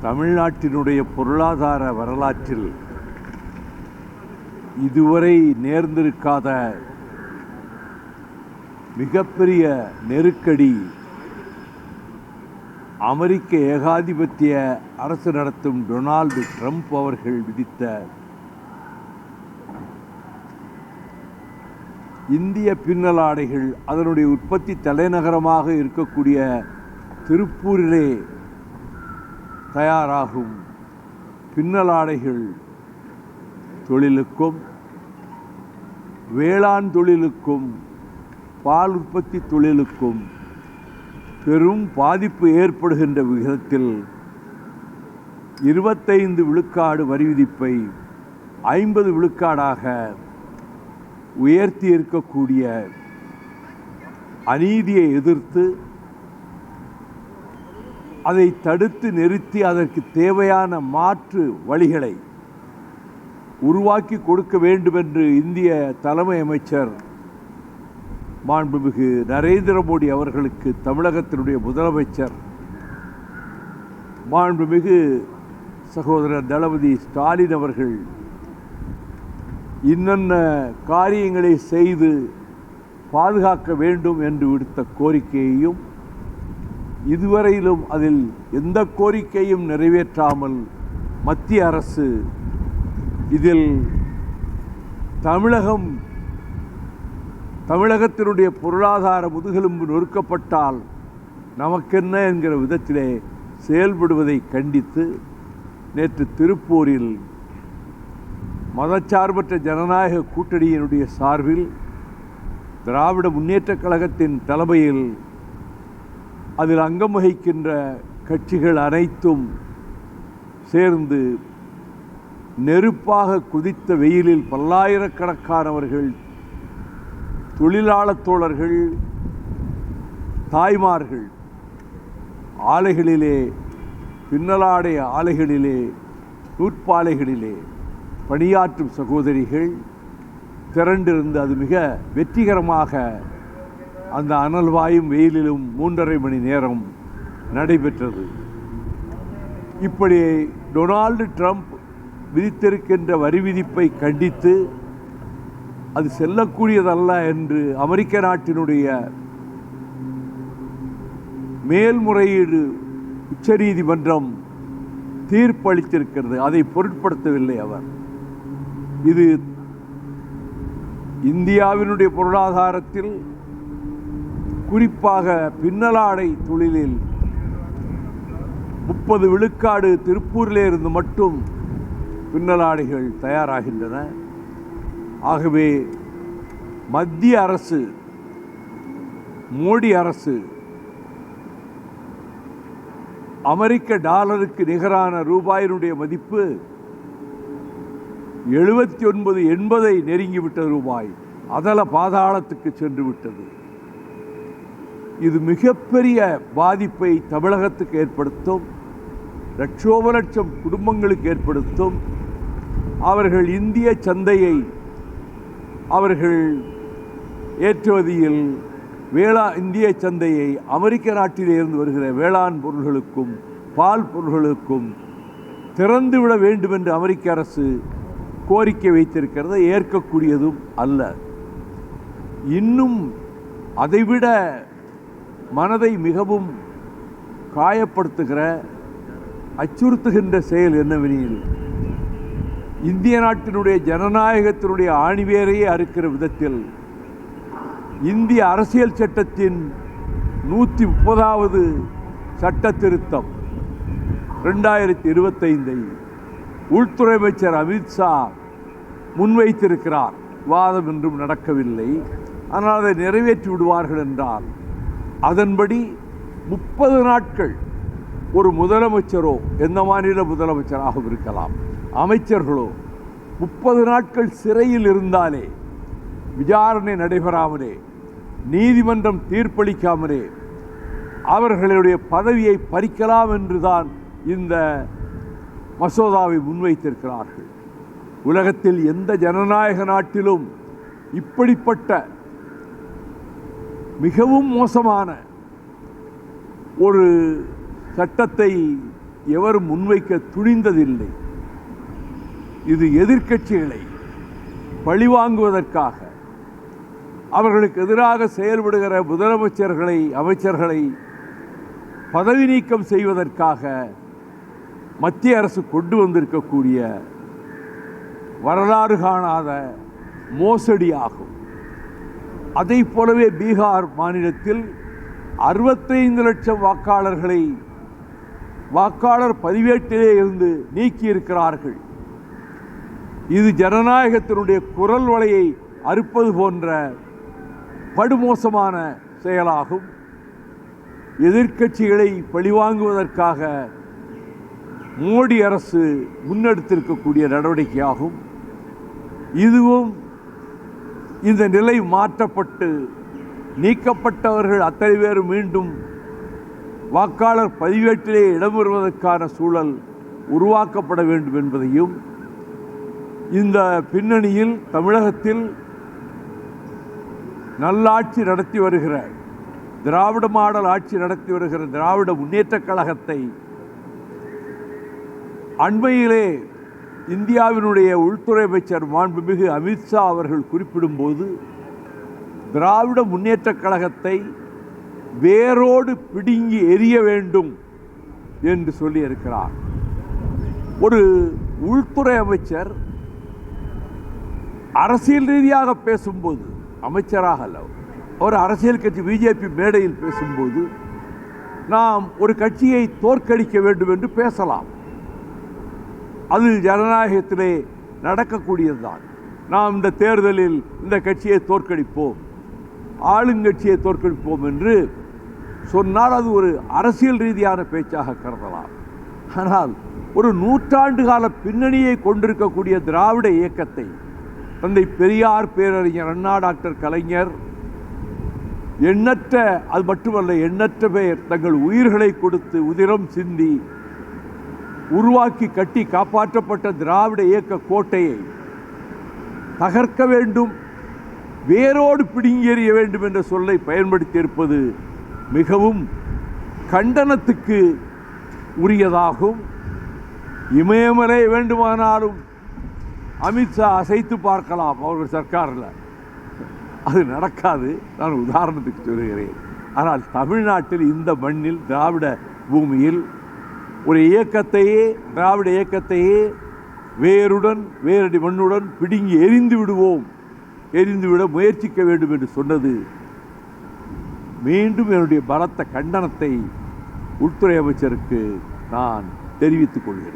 தமிழ்நாட்டினுடைய பொருளாதார வரலாற்றில் இதுவரை நேர்ந்திருக்காத மிகப்பெரிய நெருக்கடி அமெரிக்க ஏகாதிபத்திய அரசு நடத்தும் டொனால்டு ட்ரம்ப் அவர்கள் விதித்த இந்திய பின்னலாடைகள் அதனுடைய உற்பத்தி தலைநகரமாக இருக்கக்கூடிய திருப்பூரிலே தயாராகும் பின்னலாடைகள் தொழிலுக்கும் வேளாண் தொழிலுக்கும் பால் உற்பத்தி தொழிலுக்கும் பெரும் பாதிப்பு ஏற்படுகின்ற விகிதத்தில் 25 விழுக்காடு வரி விதிப்பை 50 விழுக்காடாக உயர்த்தி இருக்கக்கூடிய அநீதியை எதிர்த்து அதை தடுத்து நிறுத்தி அதற்கு தேவையான மாற்று வழிகளை உருவாக்கி கொடுக்க வேண்டும் என்று இந்திய தலைமை அமைச்சர் மாண்புமிகு நரேந்திர மோடி அவர்களுக்கு தமிழகத்தினுடைய முதலமைச்சர் மாண்புமிகு சகோதரர் தளபதி ஸ்டாலின் அவர்கள் இன்னென்ன காரியங்களை செய்து பாதுகாக்க வேண்டும் என்று விடுத்த கோரிக்கையையும் இதுவரையிலும் அதில் எந்த கோரிக்கையும் நிறைவேற்றாமல் மத்திய அரசு இதில் தமிழகத்தினுடைய பொருளாதார முதுகெலும்பு நொறுக்கப்பட்டால் நமக்கென்ன என்கிற விதத்திலே செயல்படுவதை கண்டித்து நேற்று திருப்பூரில் மதச்சார்பற்ற ஜனநாயக கூட்டணியினுடைய சார்பில் திராவிட முன்னேற்றக் கழகத்தின் தலைமையில் அதில் அங்கம் வகிக்கின்ற கட்சிகள் அனைத்தும் சேர்ந்து நெருப்பாக குதித்த வெயிலில் பல்லாயிரக்கணக்கானவர்கள் தொழிலாளர் தோழர்கள் தாய்மார்கள் ஆலைகளிலே பின்னலாடை ஆலைகளிலே நூற்பாலைகளிலே பணியாற்றும் சகோதரிகள் திரண்டிருந்து அது மிக வெற்றிகரமாக அந்த அனல் வாயும் வெயிலிலும் 3.5 மணி நேரம் நடைபெற்றது. இப்படி டொனால்டு ட்ரம்ப் விதித்திருக்கின்ற வரி விதிப்பை கண்டித்து அது செல்லக்கூடியதல்ல என்று அமெரிக்க நாட்டினுடைய மேல்முறையீடு உச்சநீதிமன்றம் தீர்ப்பளித்திருக்கிறது. அதை பொருட்படுத்தவில்லை அவர். இது இந்தியாவினுடைய பொருளாதாரத்தில் குறிப்பாக பின்னலாடை தொழிலில் 30 விழுக்காடு திருப்பூரிலே இருந்து மட்டும் பின்னலாடைகள் தயாராகின்றன. ஆகவே மத்திய அரசு மோடி அரசு அமெரிக்க டாலருக்கு நிகரான ரூபாயினுடைய மதிப்பு 79-80 நெருங்கிவிட்டது. ரூபாய் அதல பாதாளத்துக்கு சென்று விட்டது. இது மிகப்பெரிய பாதிப்பை தமிழகத்துக்கு ஏற்படுத்தும். லட்சோப லட்சம் குடும்பங்களுக்கு ஏற்படுத்தும். அவர்கள் இந்திய சந்தையை அவர்கள் ஏற்றுமதியில் இந்திய சந்தையை அமெரிக்க நாட்டிலிருந்து வருகிற வேளாண் பொருள்களுக்கும் பால் பொருள்களுக்கும் திறந்துவிட வேண்டும் என்று அமெரிக்க அரசு கோரிக்கை வைத்திருக்கிறதை ஏற்கக்கூடியதும் அல்ல. இன்னும் அதைவிட மனதை மிகவும் காயப்படுத்துகிற அச்சுறுத்துகின்ற செயல் என்னவெனில் இந்திய நாட்டினுடைய ஜனநாயகத்தினுடைய ஆணிவேரையே அறுக்கிற விதத்தில் இந்திய அரசியல் சட்டத்தின் 130வது சட்ட திருத்தம் 2025 உள்துறை அமைச்சர் அமித்ஷா முன்வைத்திருக்கிறார். வாதம் என்றும் நடக்கவில்லை. ஆனால் அதை நிறைவேற்றி விடுவார்கள் என்றால் அதன்படி 30 நாட்கள் ஒரு முதலமைச்சரோ எந்த மாநில முதலமைச்சராக இருக்கலாம் அமைச்சர்களோ 30 நாட்கள் சிறையில் இருந்தாலே விசாரணை நடைபெறாமலே நீதிமன்றம் தீர்ப்பளிக்காமலே அவர்களுடைய பதவியை பறிக்கலாம் என்றுதான் இந்த மசோதாவை முன்வைத்திருக்கிறார்கள். உலகத்தில் எந்த ஜனநாயக நாட்டிலும் இப்படிப்பட்ட மிகவும் மோசமான ஒரு சட்டத்தை எவரும் முன்வைக்க துணிந்ததில்லை. இது எதிர்க்கட்சிகளை பழிவாங்குவதற்காக, அவர்களுக்கு எதிராக செயல்படுகிற முதலமைச்சர்களை, அமைச்சர்களை பதவி நீக்கம் செய்வதற்காக மத்திய அரசு கொண்டு வந்திருக்கக்கூடிய வரலாறு காணாத மோசடியாகும். அதை போலவே பீகார் மாநிலத்தில் 65 லட்சம் வாக்காளர்களை வாக்காளர் பதிவேட்டிலே இருந்து நீக்கியிருக்கிறார்கள். இது ஜனநாயகத்தினுடைய குரல் வலையை அறுப்பது போன்ற படுமோசமான செயலாகும். எதிர்க்கட்சிகளை பழிவாங்குவதற்காக மோடி அரசு முன்னெடுத்திருக்கக்கூடிய நடவடிக்கையாகும். இதுவும் இந்த நிலை மாற்றப்பட்டு நீக்கப்பட்டவர்கள் அத்தனை பேர் மீண்டும் வாக்காளர் பதிவேட்டிலே இடம்பெறுவதற்கான சூழல் உருவாக்கப்பட வேண்டும் என்பதையும், இந்த பின்னணியில் தமிழகத்தில் நல்லாட்சி நடத்தி வருகிற, திராவிட மாடல் ஆட்சி நடத்தி வருகிற திராவிட முன்னேற்றக் கழகத்தை அண்மையிலே இந்தியாவினுடைய உள்துறை அமைச்சர் மாண்புமிகு அமித்ஷா அவர்கள் குறிப்பிடும்போது, திராவிட முன்னேற்றக் கழகத்தை வேரோடு பிடுங்கி எறிய வேண்டும் என்று சொல்லியிருக்கிறார். ஒரு உள்துறை அமைச்சர் அரசியல் ரீதியாக பேசும்போது, அமைச்சராக அல்ல, ஒரு அரசியல் கட்சி பிஜேபி மேடையில் பேசும்போது நாம் ஒரு கட்சியை தோற்கடிக்க வேண்டும் என்று பேசலாம். அது ஜனநாயகத்திலே நடக்கக்கூடியதுதான். நாம் இந்த தேர்தலில் இந்த கட்சியை தோற்கடிப்போம், ஆளுங்கட்சியை தோற்கடிப்போம் என்று சொன்னால் அது ஒரு அரசியல் ரீதியான பேச்சாக கருதலாம். ஆனால் ஒரு நூற்றாண்டு கால பின்னணியை கொண்டிருக்கக்கூடிய திராவிட இயக்கத்தை தந்தை பெரியார், பேரறிஞர் அண்ணா, டாக்டர் கலைஞர், எண்ணற்ற, அது மட்டுமல்ல எண்ணற்ற பேர் தங்கள் உயிர்களை கொடுத்து உதிரம் சிந்தி உருவாக்கி கட்டி காப்பாற்றப்பட்ட திராவிட இயக்க கோட்டையை தகர்க்க வேண்டும், வேரோடு பிடுங்கி எறிய வேண்டும் என்ற சொல்லை பயன்படுத்தியிருப்பது மிகவும் கண்டனத்துக்கு உரியதாகும். இமயமலை வேண்டுமானாலும் அமித்ஷா அசைத்து பார்க்கலாம் அவர்கள் சர்க்காரில், அது நடக்காது. நான் உதாரணத்துக்கு சொல்கிறேன். ஆனால் தமிழ்நாட்டில் இந்த மண்ணில், திராவிட பூமியில் ஒரு இயக்கத்தையே, திராவிட இயக்கத்தையே வேருடன், வேரடி மண்ணுடன் பிடுங்கி எரிந்து விடுவோம், எரிந்துவிட முயற்சிக்க வேண்டும் என்று சொன்னது மீண்டும் என்னுடைய பலத்த கண்டனத்தை உள்துறை அமைச்சருக்கு நான் தெரிவித்துக் கொள்கிறேன்.